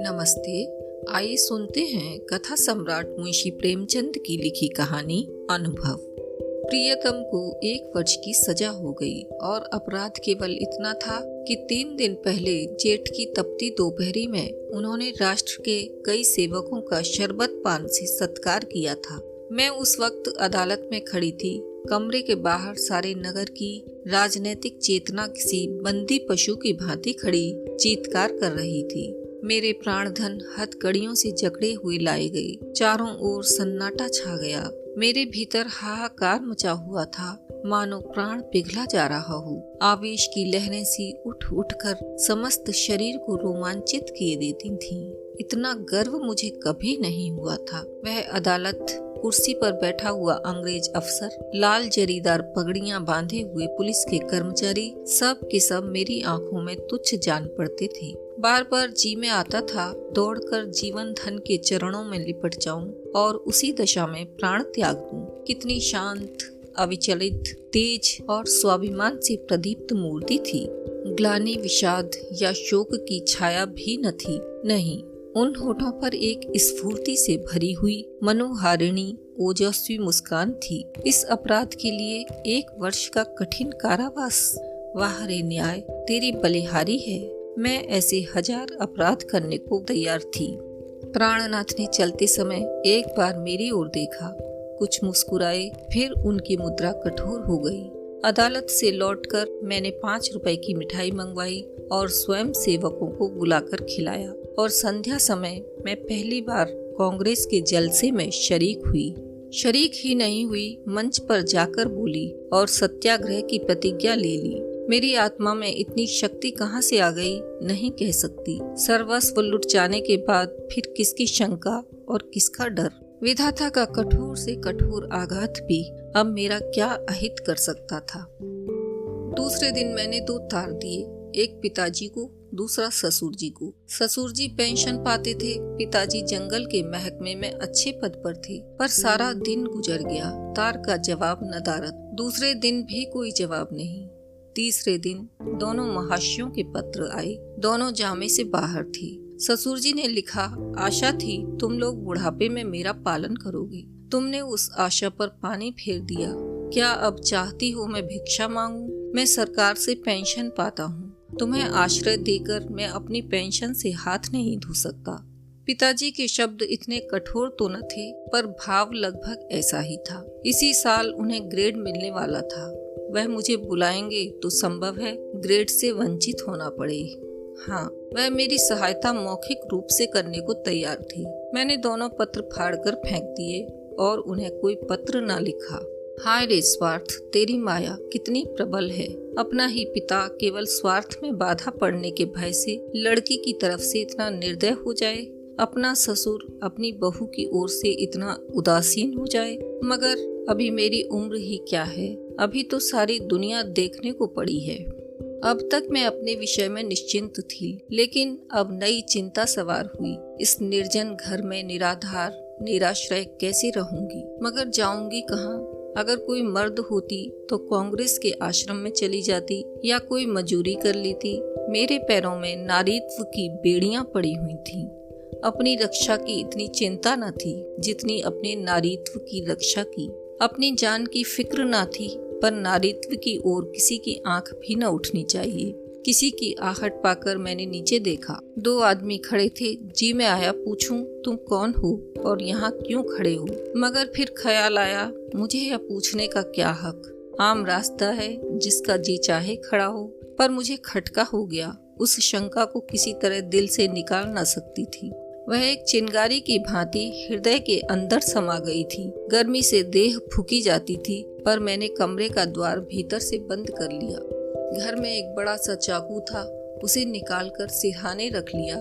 नमस्ते। आइए सुनते हैं कथा सम्राट मुंशी प्रेमचंद की लिखी कहानी अनुभव। प्रियतम को 1 वर्ष की सजा हो गई और अपराध केवल इतना था कि 3 दिन पहले जेठ की तपती दोपहरी में उन्होंने राष्ट्र के कई सेवकों का शरबत पान से सत्कार किया था। मैं उस वक्त अदालत में खड़ी थी। कमरे के बाहर सारे नगर की राजनीतिक चेतना किसी बंदी पशु की भांति खड़ी चीत्कार कर रही थी। मेरे प्राणधन हथकड़ियों से जकड़े हुए लाए गए। चारों ओर सन्नाटा छा गया। मेरे भीतर हाहाकार मचा हुआ था, मानो प्राण पिघला जा रहा हो। आवेश की लहरें सी उठ उठकर समस्त शरीर को रोमांचित किए देती थीं। इतना गर्व मुझे कभी नहीं हुआ था। वह अदालत, कुर्सी पर बैठा हुआ अंग्रेज अफसर, लाल जरीदार पगड़ियां बांधे हुए पुलिस के कर्मचारी, सब के सब मेरी आंखों में तुच्छ जान पड़ते थे। बार बार जी में आता था दौड़कर जीवन धन के चरणों में लिपट जाऊं और उसी दशा में प्राण त्याग दूं। कितनी शांत, अविचलित, तेज और स्वाभिमान से प्रदीप्त मूर्ति थी। ग्लानि, विषाद या शोक की छाया भी न थी। नहीं, उन होठों पर एक स्फूर्ति से भरी हुई मनोहारिणी ओजस्वी मुस्कान थी। इस अपराध के लिए 1 वर्ष का कठिन कारावास। वाह रे न्याय, तेरी बलिहारी है। मैं ऐसे 1000 अपराध करने को तैयार थी। प्राणनाथ ने चलते समय एक बार मेरी ओर देखा, कुछ मुस्कुराए, फिर उनकी मुद्रा कठोर हो गई। अदालत से लौटकर मैंने 5 रुपए की मिठाई मंगवाई और स्वयं सेवकों को बुलाकर खिलाया। और संध्या समय मैं पहली बार कांग्रेस के जलसे में शरीक हुई। शरीक ही नहीं हुई, मंच पर जाकर बोली और सत्याग्रह की प्रतिज्ञा ले ली। मेरी आत्मा में इतनी शक्ति कहाँ से आ गई, नहीं कह सकती। सर्वस्व लुट जाने के बाद फिर किसकी शंका और किसका डर। विधाता का कठोर से कठोर आघात भी अब मेरा क्या अहित कर सकता था। दूसरे दिन मैंने 2 तार दिए, एक पिताजी को, दूसरा ससुर जी को। ससुर जी पेंशन पाते थे, पिताजी जंगल के महकमे में अच्छे पद पर थे। पर सारा दिन गुजर गया, तार का जवाब नदारद। दूसरे दिन भी कोई जवाब नहीं। तीसरे दिन दोनों महाशयों के पत्र आए। दोनों जामे से बाहर थे। ससुर जी ने लिखा, आशा थी तुम लोग बुढ़ापे में मेरा पालन करोगे। तुमने उस आशा पर पानी फेर दिया। क्या अब चाहती हो मैं भिक्षा मांगूं? मैं सरकार से पेंशन पाता हूँ। तुम्हें आश्रय देकर मैं अपनी पेंशन से हाथ नहीं धो सकता। पिताजी के शब्द इतने कठोर तो न थे, पर भाव लगभग ऐसा ही था। इसी साल उन्हें ग्रेड मिलने वाला था। वह मुझे बुलाएंगे तो संभव है ग्रेड से वंचित होना पड़े। हाँ, वह मेरी सहायता मौखिक रूप से करने को तैयार थे। मैंने दोनों पत्र फाड़कर फेंक दिए और उन्हें कोई पत्र न लिखा। हाय रे स्वार्थ, तेरी माया कितनी प्रबल है। अपना ही पिता केवल स्वार्थ में बाधा पड़ने के भय से लड़की की तरफ से इतना निर्दय हो जाए। अपना ससुर अपनी बहू की ओर से इतना उदासीन हो जाए। मगर अभी मेरी उम्र ही क्या है, अभी तो सारी दुनिया देखने को पड़ी है। अब तक मैं अपने विषय में निश्चिंत थी, लेकिन अब नई चिंता सवार हुई। इस निर्जन घर में निराधार, निराश्रय कैसे रहूंगी? मगर जाऊंगी कहाँ? अगर कोई मर्द होती तो कांग्रेस के आश्रम में चली जाती या कोई मजूरी कर लेती। मेरे पैरों में नारीत्व की बेड़ियां पड़ी हुई थीं। अपनी रक्षा की इतनी चिंता न थी जितनी अपने नारीत्व की रक्षा की। अपनी जान की फिक्र न थी, पर नारीत्व की ओर किसी की आंख भी न उठनी चाहिए। किसी की आहट पाकर मैंने नीचे देखा। 2 आदमी खड़े थे। जी में आया पूछूं तुम कौन हो और यहाँ क्यों खड़े हो? मगर फिर ख्याल आया, मुझे यह पूछने का क्या हक। आम रास्ता है, जिसका जी चाहे खड़ा हो। पर मुझे खटका हो गया। उस शंका को किसी तरह दिल से निकाल न सकती थी। वह एक चिंगारी की भांति हृदय के अंदर समा गई थी। गर्मी से देह फूकी जाती थी, पर मैंने कमरे का द्वार भीतर से बंद कर लिया। घर में एक बड़ा सा चाकू था, उसे निकालकर सिरहाने रख लिया।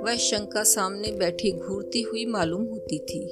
वह शंका सामने बैठी घूरती हुई मालूम होती थी।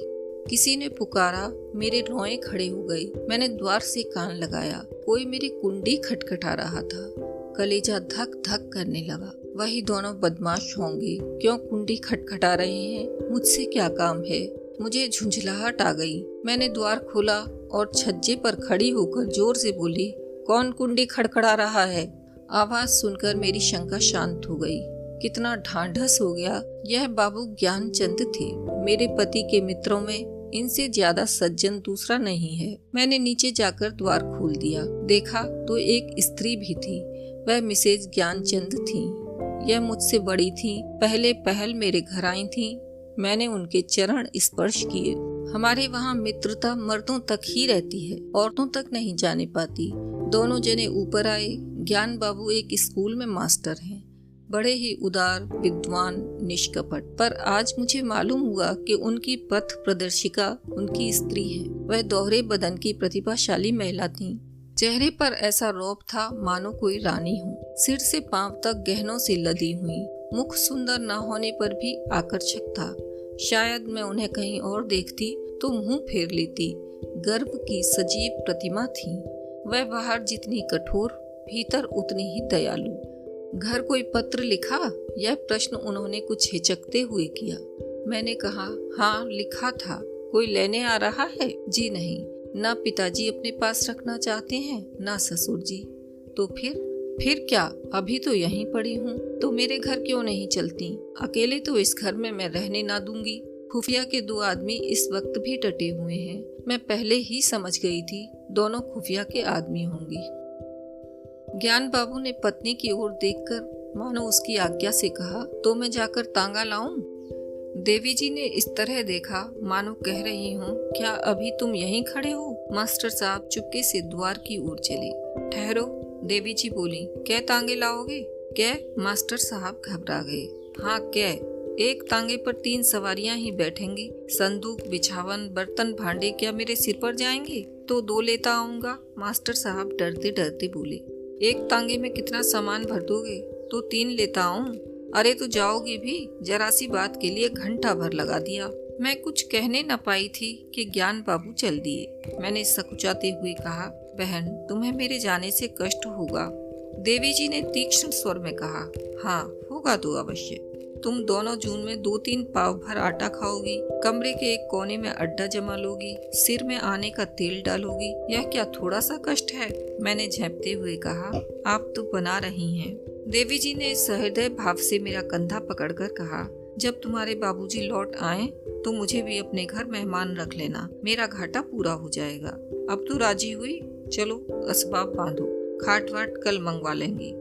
किसी ने पुकारा, मेरे रोए खड़े हो गए। मैंने द्वार से कान लगाया, कोई मेरी कुंडी खटखटा रहा था। कलेजा धक धक करने लगा। वही दोनों बदमाश होंगे, क्यों कुंडी खटखटा रहे हैं? मुझसे क्या काम है? मुझे झुंझलाहट आ गई। मैंने द्वार खोला और छज्जे पर खड़ी होकर जोर से बोली, कौन कुंडी खड़खड़ा रहा है? आवाज सुनकर मेरी शंका शांत हो गई। कितना ढांढस हो गया। यह बाबू ज्ञानचंद थे। मेरे पति के मित्रों में इनसे ज्यादा सज्जन दूसरा नहीं है। मैंने नीचे जाकर द्वार खोल दिया। देखा तो एक स्त्री भी थी। वह मिसेज ज्ञानचंद थी। यह मुझसे बड़ी थी। पहले पहल मेरे घर आई थी। मैंने उनके चरण स्पर्श किए। हमारे वहाँ मित्रता मर्दों तक ही रहती है, औरतों तक नहीं जाने पाती। दोनों जने ऊपर आए। ज्ञान बाबू एक स्कूल में मास्टर हैं, बड़े ही उदार, विद्वान, निष्कपट। पर आज मुझे मालूम हुआ कि उनकी पथ प्रदर्शिका उनकी स्त्री है। वह दोहरे बदन की प्रतिभाशाली महिला थी। चेहरे पर ऐसा रौब था मानो कोई रानी हो। सिर से पांव तक गहनों से लदी हुई। मुख सुंदर न होने पर भी आकर्षक था। शायद मैं उन्हें कहीं और देखती तो मुंह फेर लेती। गर्व की सजीव प्रतिमा थी। वह बाहर जितनी कठोर, भीतर उतनी ही दयालु। घर कोई पत्र लिखा? यह प्रश्न उन्होंने कुछ हिचकते हुए किया। मैंने कहा, हाँ लिखा था। कोई लेने आ रहा है? जी नहीं। ना पिताजी अपने पास रखना चाहते हैं, ना ससुर जी। तो फिर क्या? अभी तो यहीं पड़ी हूँ। तो मेरे घर क्यों नहीं चलती? अकेले तो इस घर में मैं रहने ना दूंगी। खुफिया के 2 आदमी इस वक्त भी डटे हुए हैं। मैं पहले ही समझ गई थी दोनों खुफिया के आदमी होंगी। ज्ञान बाबू ने पत्नी की ओर देखकर मानो उसकी आज्ञा से कहा, तो मैं जाकर तांगा लाऊं? देवी जी ने इस तरह देखा मानो कह रही हूँ, क्या अभी तुम यहीं खड़े हो? मास्टर साहब चुपके से द्वार की ओर चले। ठहरो, देवी जी बोली, क्या तांगे लाओगे? क्या? मास्टर साहब घबरा गए। हाँ क्या? एक तांगे पर 3 सवारियां ही बैठेंगी। संदूक, बिछावन, बर्तन भांडे क्या मेरे सिर पर जाएंगे? तो 2 लेता आऊंगा। मास्टर साहब डरते डरते बोले, एक तांगे में कितना सामान भर दोगे? तो 3 लेता आऊं। अरे तो जाओगी भी? जरा सी बात के लिए घंटा भर लगा दिया। मैं कुछ कहने न पाई थी कि ज्ञान बाबू चल दिए। मैंने सकुचाते हुए कहा, बहन तुम्हें मेरे जाने से कष्ट होगा। देवी जी ने तीक्ष्ण स्वर में कहा, हाँ होगा तो अवश्य। तुम दोनों जून में 2-3 पाव भर आटा खाओगी, कमरे के एक कोने में अड्डा जमा लोगी, सिर में आने का तेल डालोगी। यह क्या थोड़ा सा कष्ट है? मैंने झेपते हुए कहा, आप तो बना रही हैं। देवी जी ने सहृदय भाव से मेरा कंधा पकड़कर कहा, जब तुम्हारे बाबूजी लौट आए तो मुझे भी अपने घर मेहमान रख लेना। मेरा घाटा पूरा हो जाएगा। अब तो राजी हुई? चलो असबाब बांधो, खाट वाट कल मंगवा लेंगी।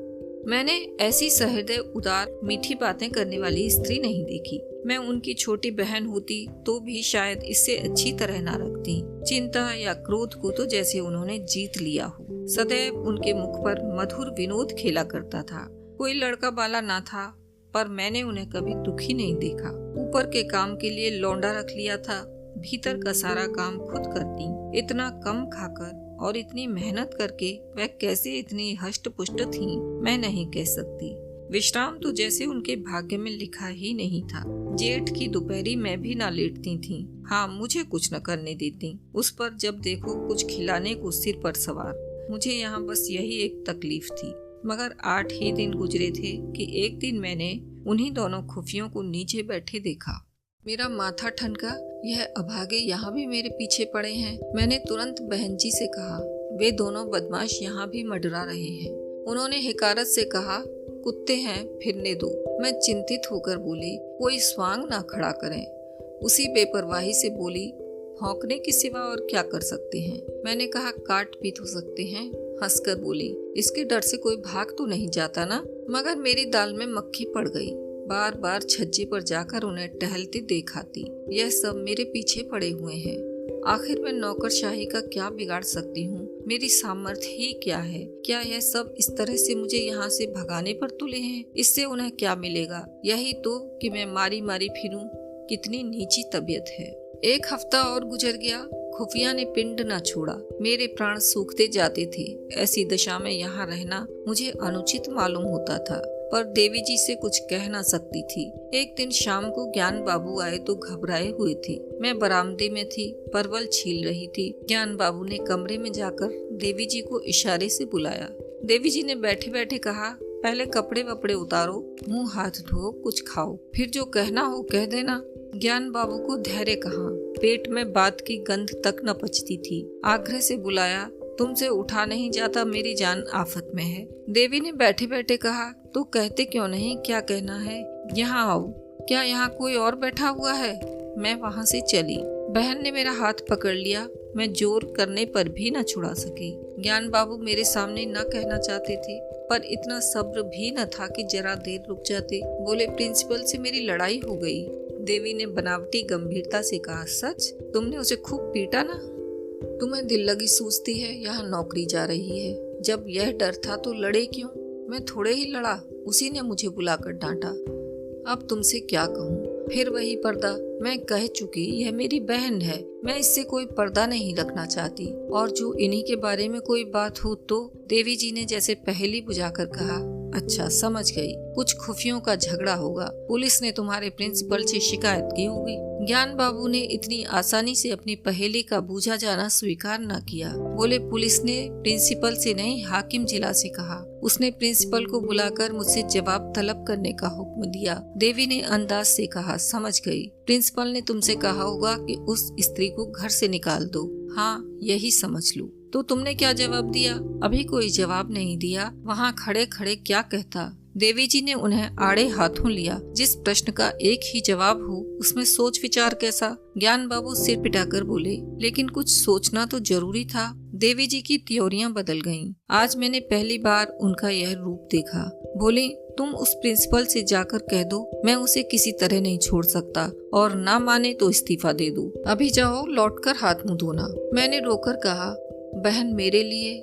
मैंने ऐसी सहृदय, उदार, मीठी बातें करने वाली स्त्री नहीं देखी। मैं उनकी छोटी बहन होती तो भी शायद इससे अच्छी तरह ना रखती। चिंता या क्रोध को तो जैसे उन्होंने जीत लिया हो। सदैव उनके मुख पर मधुर विनोद खेला करता था। कोई लड़का बाला ना था, पर मैंने उन्हें कभी दुखी नहीं देखा। ऊपर के काम के लिए लौंडा रख लिया था, भीतर का सारा काम खुद करती। इतना कम खाकर और इतनी मेहनत करके वह कैसे इतनी हष्ट पुष्ट थीं, मैं नहीं कह सकती। विश्राम तो जैसे उनके भाग्य में लिखा ही नहीं था। जेठ की दोपहरी में भी ना लेटती थीं। हाँ, मुझे कुछ न करने देती। उस पर जब देखो कुछ खिलाने को सिर पर सवार। मुझे यहाँ बस यही एक तकलीफ थी। मगर 8 ही दिन गुजरे थे कि एक दिन मैंने उन्हीं दोनों खुफियों को नीचे बैठे देखा। मेरा माथा ठनका। यह अभागे यहाँ भी मेरे पीछे पड़े हैं। मैंने तुरंत बहन जी से कहा, वे दोनों बदमाश यहाँ भी मंडरा रहे हैं। उन्होंने हिकारत से कहा, कुत्ते हैं, फिरने दो। मैं चिंतित होकर बोली, कोई स्वांग ना खड़ा करें। उसी बेपरवाही से बोली, भौंकने के सिवा और क्या कर सकते हैं? मैंने कहा, काट भी तो सकते हैं। हंसकर बोली, इसके डर से कोई भाग तो नहीं जाता ना? मगर मेरी दाल में मक्खी पड़ गई। बार बार छज्जे पर जाकर उन्हें टहलते देखाती। यह सब मेरे पीछे पड़े हुए हैं। आखिर मैं नौकरशाही का क्या बिगाड़ सकती हूँ? मेरी सामर्थ्य ही क्या है? क्या यह सब इस तरह से मुझे यहाँ से भगाने पर तुले हैं? इससे उन्हें क्या मिलेगा? यही तो कि मैं मारी मारी फिरूं। कितनी नीची तबीयत है। 1 हफ्ता और गुजर गया। खुफिया ने पिंड न छोड़ा। मेरे प्राण सूखते जाते थे। ऐसी दशा में यहाँ रहना मुझे अनुचित मालूम होता था, पर देवी जी से कुछ कह ना सकती थी। एक दिन शाम को ज्ञान बाबू आए तो घबराए हुए थे। मैं बरामदे में थी, परवल छील रही थी। ज्ञान बाबू ने कमरे में जाकर देवी जी को इशारे से बुलाया। देवी जी ने बैठे बैठे कहा, पहले कपड़े वपड़े उतारो, मुंह हाथ धो, कुछ खाओ, फिर जो कहना हो कह देना। ज्ञान बाबू को धैर्य कहाँ, पेट में बात की गंध तक न पचती थी। आग्रह से बुलाया तुमसे उठा नहीं जाता, मेरी जान आफत में है। देवी ने बैठे बैठे कहा, तो कहते क्यों नहीं, क्या कहना है? यहाँ आओ। क्या यहाँ कोई और बैठा हुआ है? मैं वहाँ से चली। बहन ने मेरा हाथ पकड़ लिया। मैं जोर करने पर भी न छुड़ा सकी। ज्ञान बाबू मेरे सामने न कहना चाहते थे, पर इतना सब्र भी न था कि जरा देर रुक जाते। बोले, प्रिंसिपल से मेरी लड़ाई हो गई। देवी ने बनावटी गंभीरता से कहा, सच? तुमने उसे खूब पीटा ना? तुम्हें दिल लगी सूझती है, यहाँ नौकरी जा रही है। जब यह डर था तो लड़े क्यों? मैं थोड़े ही लड़ा, उसी ने मुझे बुलाकर डांटा। अब तुमसे क्या कहूँ? फिर वही पर्दा। मैं कह चुकी, यह मेरी बहन है, मैं इससे कोई पर्दा नहीं रखना चाहती। और जो इन्हीं के बारे में कोई बात हो तो? देवी जी ने जैसे पहेली बुझाकर कहा, अच्छा समझ गई, कुछ खुफियों का झगड़ा होगा। पुलिस ने तुम्हारे प्रिंसिपल से शिकायत की होगी। ज्ञान बाबू ने इतनी आसानी से अपनी पहेली का बूझा जाना स्वीकार न किया। बोले, पुलिस ने प्रिंसिपल से नहीं, हाकिम जिला से कहा। उसने प्रिंसिपल को बुलाकर मुझसे जवाब तलब करने का हुक्म दिया। देवी ने अंदाज से कहा, समझ गई। प्रिंसिपल ने तुमसे कहा होगा कि उस स्त्री को घर से निकाल दो। हाँ, यही समझ लो। तो तुमने क्या जवाब दिया? अभी कोई जवाब नहीं दिया। वहाँ खड़े खड़े क्या कहता? देवी जी ने उन्हें आड़े हाथों लिया। जिस प्रश्न का एक ही जवाब हो, उसमें सोच विचार कैसा? ज्ञान बाबू सिर पिटाकर बोले, लेकिन कुछ सोचना तो जरूरी था। देवी जी की त्योरियां बदल गईं। आज मैंने पहली बार उनका यह रूप देखा। बोले, तुम उस प्रिंसिपल से जाकर कह दो, मैं उसे किसी तरह नहीं छोड़ सकता, और ना माने तो इस्तीफा दे दो। अभी जाओ, लौटकर हाथ मुंह धोना। मैंने रोकर कहा, बहन मेरे लिए?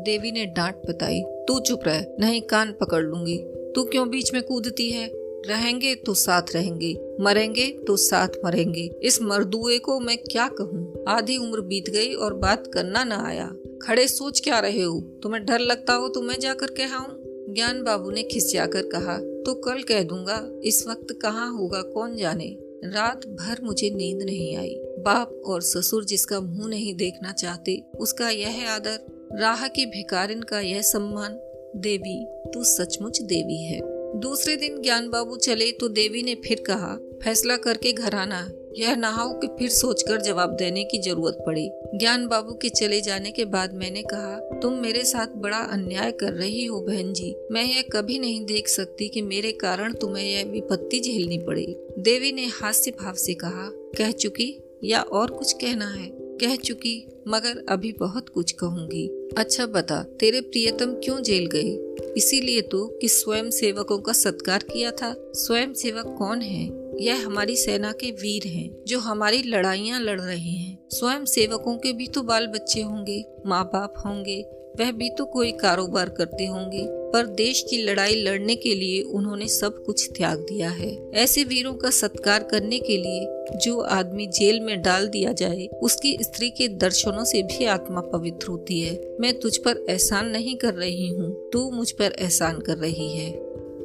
देवी ने डांट बताई, तू चुप रह, नहीं कान पकड़ लूंगी। तू क्यों बीच में कूदती है? रहेंगे तो साथ रहेंगे, मरेंगे तो साथ मरेंगे। इस मर्दुए को मैं क्या कहूँ? आधी उम्र बीत गई और बात करना न आया। खड़े सोच क्या रहे हो? तुम्हें डर लगता हो तो मैं जाकर कहाऊं? ज्ञान बाबू ने खिसियाकर कहा, तो कल कह दूंगा। इस वक्त कहाँ होगा कौन जाने। रात भर मुझे नींद नहीं आई। बाप और ससुर जिसका मुंह नहीं देखना चाहते, उसका यह आदर, राह के भिखारिन का यह सम्मान। देवी, तू सचमुच देवी है। दूसरे दिन ज्ञान बाबू चले तो देवी ने फिर कहा, फैसला करके घर आना। यह ना हो कि फिर सोचकर जवाब देने की जरूरत पड़े। ज्ञान बाबू के चले जाने के बाद मैंने कहा, तुम मेरे साथ बड़ा अन्याय कर रही हो बहन जी। मैं यह कभी नहीं देख सकती कि मेरे कारण तुम्हें यह विपत्ति झेलनी पड़े। देवी ने हास्य भाव से कहा, कह चुकी या और कुछ कहना है? कह चुकी, मगर अभी बहुत कुछ कहूँगी। अच्छा बता, तेरे प्रियतम क्यों जेल गए? इसीलिए तो कि स्वयं सेवकों का सत्कार किया था। स्वयं सेवक कौन है? यह हमारी सेना के वीर हैं, जो हमारी लड़ाइयाँ लड़ रहे हैं। स्वयं सेवकों के भी तो बाल बच्चे होंगे, माँ बाप होंगे, वह भी तो कोई कारोबार करते होंगे। पर देश की लड़ाई लड़ने के लिए उन्होंने सब कुछ त्याग दिया है। ऐसे वीरों का सत्कार करने के लिए जो आदमी जेल में डाल दिया जाए, उसकी स्त्री के दर्शनों से भी आत्मा पवित्र होती है। मैं तुझ पर एहसान नहीं कर रही हूँ, तू मुझ पर एहसान कर रही है।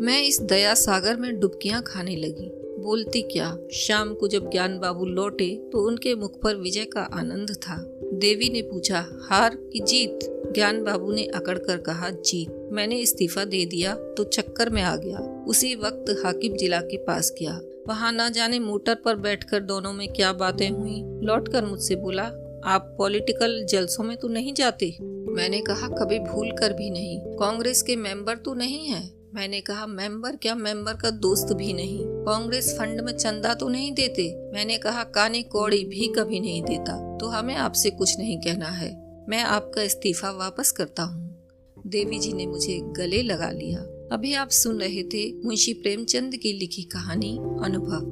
मैं इस दया सागर में डुबकियां खाने लगी। बोलती क्या? शाम को जब ज्ञान बाबू लौटे तो उनके मुख पर विजय का आनंद था। देवी ने पूछा, हार की जीत? ज्ञान बाबू ने अकड़ कर कहा, जीत। मैंने इस्तीफा दे दिया तो चक्कर में आ गया। उसी वक्त हाकिम जिला के पास गया। वहाँ न जाने मोटर पर बैठकर दोनों में क्या बातें हुई। लौटकर मुझसे बोला, आप पॉलिटिकल जलसों में तो नहीं जाते? मैंने कहा, कभी भूल कर भी नहीं। कांग्रेस के मेंबर तो नहीं है? मैंने कहा, मेंबर क्या, मेंबर का दोस्त भी नहीं। कांग्रेस फंड में चंदा तो नहीं देते? मैंने कहा, कानी कौड़ी भी कभी नहीं देता। तो हमें आपसे कुछ नहीं कहना है। मैं आपका इस्तीफा वापस करता हूँ। देवी जी ने मुझे गले लगा लिया। अभी आप सुन रहे थे मुंशी प्रेमचंद की लिखी कहानी अनुभव।